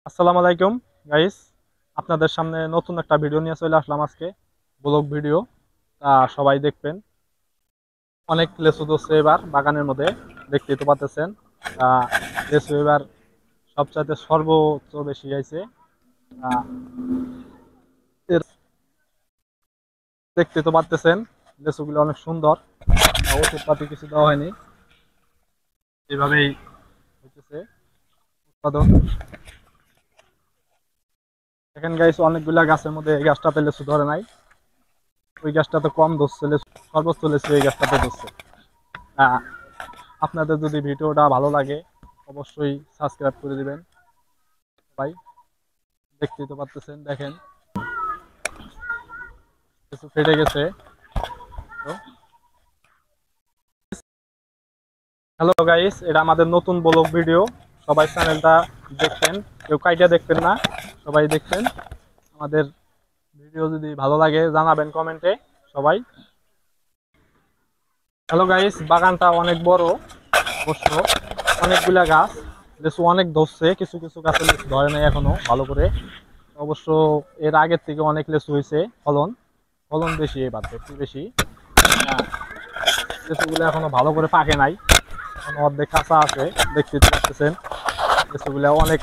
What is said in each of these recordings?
আসসালামু আলাইকুম গাইস, আপনাদের সামনে নতুন একটা ভিডিও নিয়ে চলে আসলাম আজকে। Blog video. সবাই দেখবেন। অনেক লেচু ধরছে এবার বাগানের মধ্যে, দেখতেই তো পাচ্ছেন। লেচু এবার সবচাইতে সর্বোচ্চ বেশি হয়েছে। আহ, এর দেখতে তো পাচ্ছেন, লেচুগুলো অনেক সুন্দর। ওষুধপাতি কিছু দেওয়া হয়নি, এভাবেই হইতেছে উৎপাদন। দেখেন গাইস, অনেকগুলা গাছের মধ্যে এই গাছটাতে লেচু ধরে নাই, ওই গাছটাতে কম ধরছে লেচু, সর্বোচ্চ লেচু এই গাছটাতে ধরছে। আহ, আপনাদের যদি ভিডিওটা ভালো লাগে অবশ্যই সাবস্ক্রাইব করে দিবেন ভাই। দেখতেই তো পাচ্ছেন, দেখেন কিছু ফেটে গেছে। তো হ্যালো গাইস, এটা আমাদের নতুন ব্লগ ভিডিও। সবাই চ্যানেলটা দেখবেন, কেউ কাইটা দেখবেন না, সবাই দেখবেন। আমাদের ভিডিও যদি ভালো লাগে জানাবেন কমেন্টে সবাই। হ্যালো গাইস, বাগানটা অনেক বড় অবশ্য, অনেকগুলা গাছ, লিচু অনেক ধরছে, কিছু কিছু গাছে লিচু ধরে নাই এখনো ভালো করে। অবশ্য এর আগের থেকে অনেক লিচু হয়েছে, ফলন ফলন বেশি, এবার একটু বেশি। হ্যাঁ, লিচুগুলো এখনো ভালো করে পাকে নাই, এখনো অর্ধেক কাঁচা আছে। দেখতে পাচ্ছেন লিচুগুলো অনেক,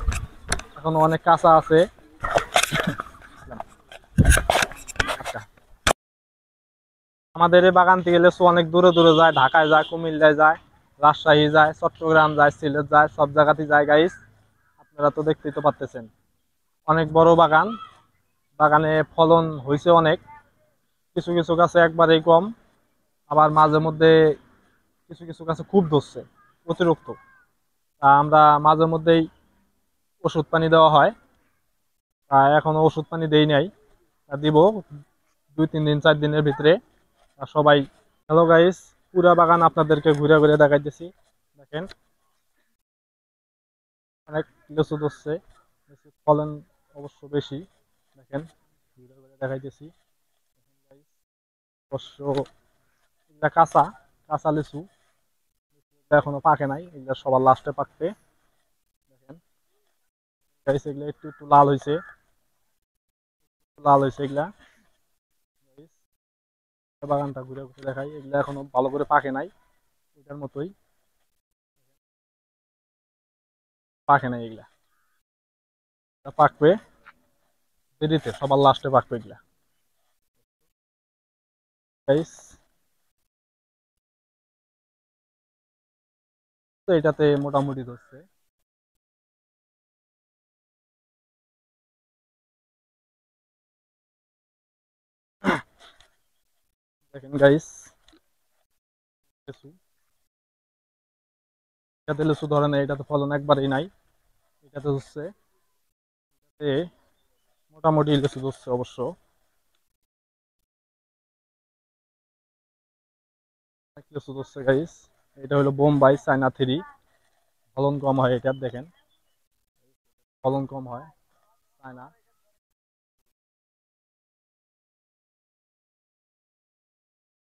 এখনো অনেক কাঁচা আছে। আচ্ছা, আমাদের এই বাগান থেকে লিচু অনেক দূরে দূরে যায়, ঢাকায় যায়, কুমিল্লায় যায়, রাজশাহী যায়, চট্টগ্রাম যায়, সিলেট যায়, সব জায়গাতেই যায় গাইস। আপনারা তো দেখতেই তো পাচ্ছেন, অনেক বড় বাগান। বাগানে ফলন হয়েছে অনেক, কিছু কিছু গাছে একবারেই কম, আবার মাঝে মধ্যে কিছু কিছু গাছে খুব ধরছে, অতিরিক্ত। আমরা মাঝে মধ্যেই ওষুধ পানি দেওয়া হয়। এখনো ওষুধ পানি দেই নাই, দিব 2-3 দিন 4 দিনের ভিতরে। সবাই, হ্যালো গাইস, পুরা বাগান আপনাদেরকে ঘুরে ঘুরে দেখাইতেছি। দেখেন অনেক লিচু ধরছে, লিচুর ফলন অবশ্য বেশি। দেখেন ঘুরে ঘুরে দেখাইতেছি। অবশ্য এগুলা কাঁচা, কাঁচা লিচু, এগুলা এখনো পাকে নাই, এগুলা সবার লাস্টে পাকবে। দেখেন গাইস, এগুলা একটু একটু লাল হয়েছে, লাল হয়েছে এগুলা। বাগানটা ঘুরে ঘুরে দেখাই, এগুলা এখনো ভালো করে পাকে নাই, এটার মতোই পাকে নাই এগুলা। পাকবে দেরিতে, সবার লাস্টে পাকবে এগুলা গাইস। তো এটাতে মোটামুটি ধরছে। দেখেন গাইস, লিচু, এটাতে লিচু ধরে নাই, এটাতে ফলন একবারেই নাই। এটাতে হচ্ছে এ মোটামুটি লিচু ধরছে অবশ্য, অনেক লিচু ধরছে গাইস। এটা হলো বোম্বাই চায়না 3, ফলন কম হয় এটার, দেখেন ফলন কম হয় চায়না।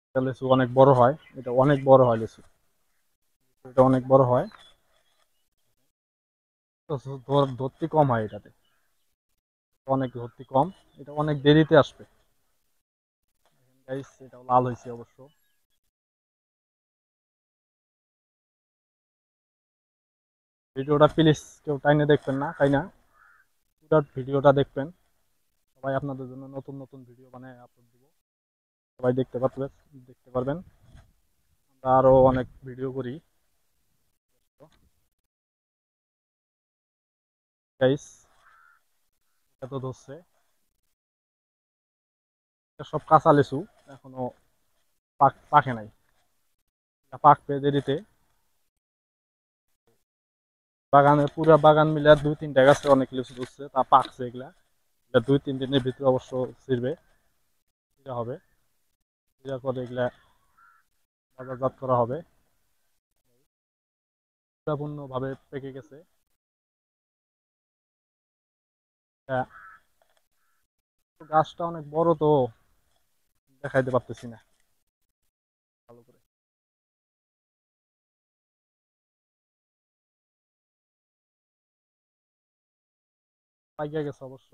এটা লিচু অনেক বড় হয়, এটা অনেক বড় হয় লিচু, এটা অনেক বড় হয়। তো ধরতে কম হয় এটাতে, অনেক ধরতে কম, এটা অনেক দেরিতে আসবে গাইস। এটাও লাল হয়েছে অবশ্য। ভিডিওটা প্লিজ কেউ টাইনে দেখবেন না, তাই না? পুরো ভিডিওটা দেখবেন সবাই, আপনাদের জন্য নতুন নতুন ভিডিও বানায় আপলোড দিব, সবাই দেখতে পারবেন। আমরা আরো অনেক ভিডিও করি গাইস। এত ধরছে, এটা সব কাঁচা লিচু, এখনো পাকে নাই, এটা পাকবে দেরিতে। বাগানে পুরো বাগান মিলে 2-3টা গাছে অনেক লিচু ধরছে, তা পাকছে এগুলা। এটা 2-3 দিনের ভিতরে অবশ্য ছিড়বে, এটা হবে, এটা করে এগুলা বাজারজাত করা হবে। পূর্ণ ভাবে পেকে গেছে। এটা, গাছটা অনেক বড় তো দেখাইতে পারতেছি না ভালো করে। পাইয়া গেছে অবশ্য।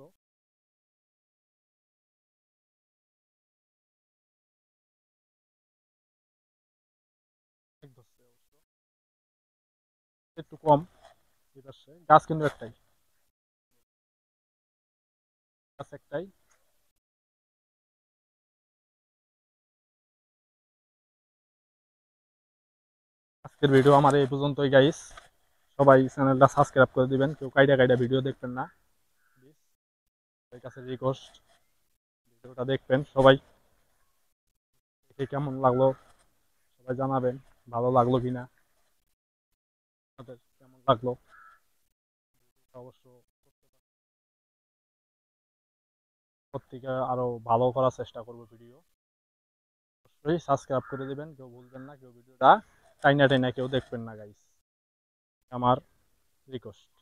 এক ধরছে অবশ্য, একটু কম এই পাশে। গাছ কিন্তু একটাই, গাছ একটাই। আজকের ভিডিও আমার এই পর্যন্তই গাইস। সবাই চ্যানেলটা সাবস্ক্রাইব করে দিবেন, কেউ কাইডা কাইডা ভিডিও দেখবেন না। প্লিজ কাছে রিকোয়েস্ট, ভিডিওটা দেখবেন সবাই, দেখে কেমন লাগলো সবাই জানাবেন, ভালো লাগলো কিনা, আপনাদের কেমন লাগলো অবশ্য। প্রত্যেকে আরো ভালো করার চেষ্টা করবো ভিডিও। অবশ্যই সাবস্ক্রাইব করে দিবেন, কেউ ভুলবেন না, কেউ ভিডিওটা টাইনা টাইনা কেউ দেখবেন না গাইস, আমার রিকোয়েস্ট।